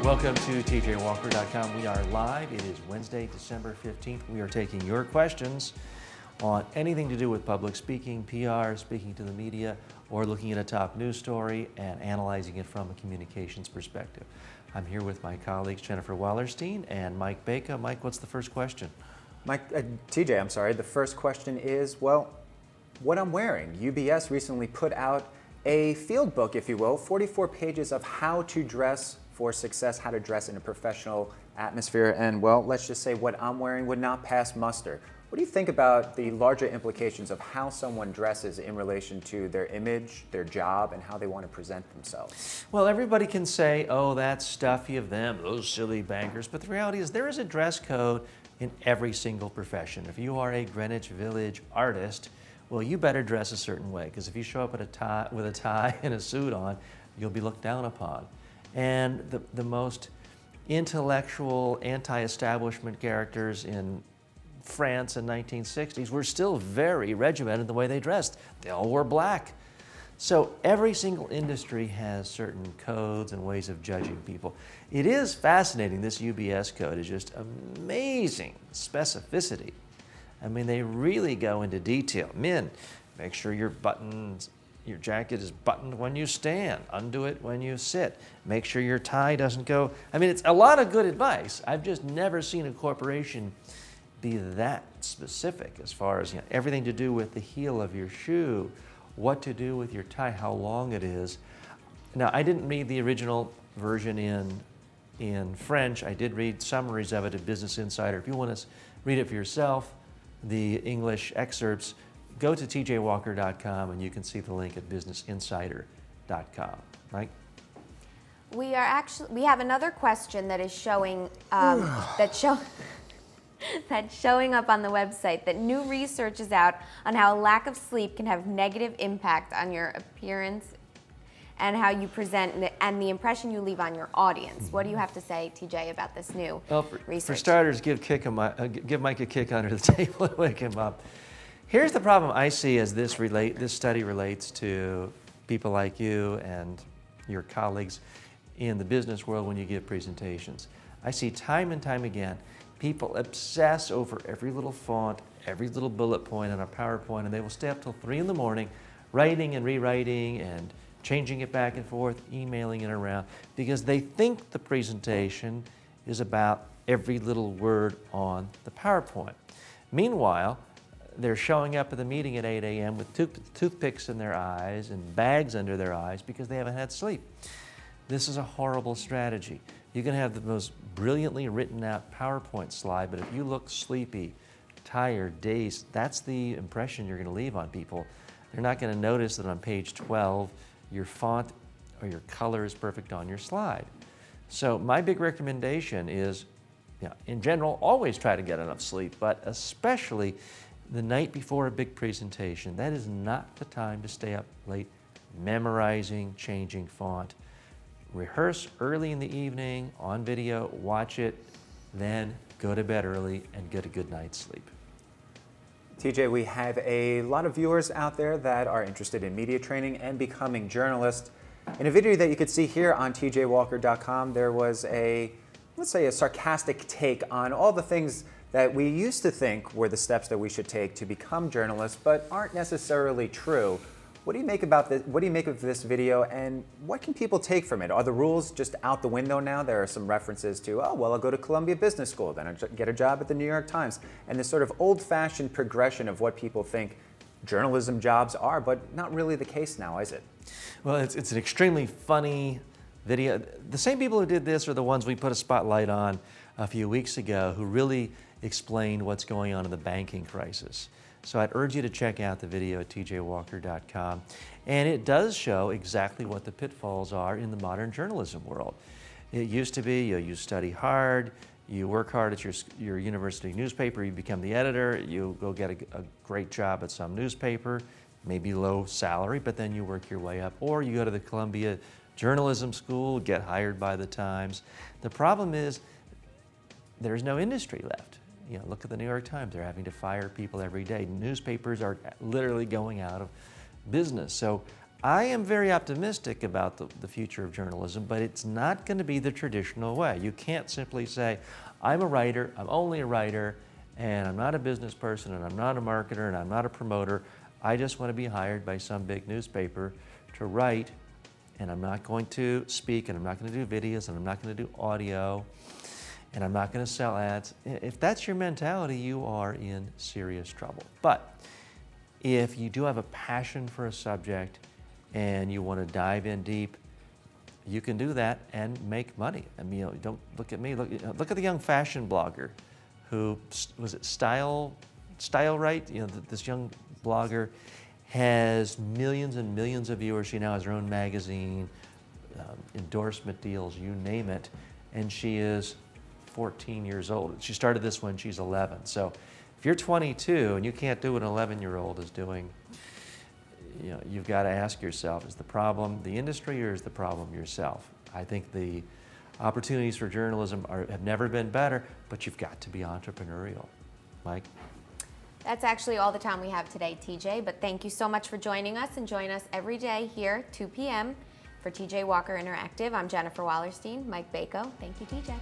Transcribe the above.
Welcome to TJWalker.com. We are live. It is Wednesday, December 15th. We are taking your questions on anything to do with public speaking, PR, speaking to the media, or looking at a top news story and analyzing it from a communications perspective. I'm here with my colleagues Jennifer Wallerstein and Mike Baca. Mike, what's the first question? TJ, I'm sorry. The first question is, well, what I'm wearing. UBS recently put out a field book, if you will, 44 pages of how to dress for success, how to dress in a professional atmosphere. And well, let's just say what I'm wearing would not pass muster. What do you think about the larger implications of how someone dresses in relation to their image, their job, and how they want to present themselves? Well, everybody can say, oh, that's stuffy of them, those silly bankers. But the reality is there is a dress code in every single profession. If you are a Greenwich Village artist, well, you better dress a certain way, because if you show up with a tie and a suit on, you'll be looked down upon. And the most intellectual, anti-establishment characters in France in 1960s were still very regimented in the way they dressed. They all wore black. So every single industry has certain codes and ways of judging people. It is fascinating. This UBS code is just amazing specificity. I mean, they really go into detail. Men, make sure your jacket is buttoned when you stand. Undo it when you sit. Make sure your tie doesn't go. I mean, it's a lot of good advice. I've just never seen a corporation be that specific as far as everything to do with the heel of your shoe, what to do with your tie, how long it is. Now, I didn't read the original version in French. I did read summaries of it at Business Insider. If you want to read it for yourself, the English excerpts, go to tjwalker.com and you can see the link at businessinsider.com. Mike? We have another question that is showing that's showing up on the website, that new research is out on how lack of sleep can have negative impact on your appearance and how you present and the impression you leave on your audience. What do you have to say, TJ, about this new research? For starters, give Mike a kick under the table and wake him up. Here's the problem I see as this study relates to people like you and your colleagues in the business world when you give presentations. I see time and time again, people obsess over every little font, every little bullet point on a PowerPoint, and they will stay up till 3 in the morning writing and rewriting and changing it back and forth, emailing it around, because they think the presentation is about every little word on the PowerPoint. Meanwhile, they're showing up at the meeting at 8 a.m. with toothpicks in their eyes and bags under their eyes because they haven't had sleep. This is a horrible strategy. You can have the most brilliantly written out PowerPoint slide, but if you look sleepy, tired, dazed, that's the impression you're going to leave on people. They're not going to notice that on page 12, your font or your color is perfect on your slide. So my big recommendation is, in general, always try to get enough sleep, but especially the night before a big presentation. That is not the time to stay up late memorizing, changing font. Rehearse early in the evening on video, watch it, then go to bed early and get a good night's sleep. TJ, we have a lot of viewers out there that are interested in media training and becoming journalists. In a video that you could see here on tjwalker.com, there was let's say a sarcastic take on all the things that we used to think were the steps that we should take to become journalists, but aren't necessarily true. What do you make about this? What do you make of this video, and what can people take from it? Are the rules just out the window now? There are some references to, oh, well, I'll go to Columbia Business School, then I'll get a job at the New York Times, and this sort of old-fashioned progression of what people think journalism jobs are, but not really the case now, is it? Well, it's an extremely funny video. The same people who did this are the ones we put a spotlight on a few weeks ago who really explained what's going on in the banking crisis. So I'd urge you to check out the video at tjwalker.com. And it does show exactly what the pitfalls are in the modern journalism world. It used to be you study hard, you work hard at your university newspaper, you become the editor, you go get a great job at some newspaper, maybe low salary, but then you work your way up. Or you go to the Columbia Journalism School, get hired by the Times. The problem is there's no industry left. Look at the New York Times. They're having to fire people every day. Newspapers are literally going out of business. So I am very optimistic about the future of journalism, but it's not going to be the traditional way. You can't simply say, I'm a writer, I'm only a writer, and I'm not a business person, and I'm not a marketer, and I'm not a promoter. I just want to be hired by some big newspaper to write, and I'm not going to speak, and I'm not going to do videos, and I'm not going to do audio, and I'm not going to sell ads. If that's your mentality, you are in serious trouble. But if you do have a passion for a subject and you want to dive in deep, you can do that and make money. I mean, don't look at me. Look at the young fashion blogger who, was it Style Right? This young blogger has millions and millions of viewers. She now has her own magazine, endorsement deals, you name it, and she is 14 years old. She started this when she's 11. So if you're 22 and you can't do what an 11-year-old is doing, you've got to ask yourself, is the problem the industry or is the problem yourself? I think the opportunities for journalism have never been better, but you've got to be entrepreneurial. Mike? That's actually all the time we have today, TJ, but thank you so much for joining us, and join us every day here, 2 p.m. for TJ Walker Interactive. I'm Jennifer Wallerstein. Mike Bako. Thank you, TJ.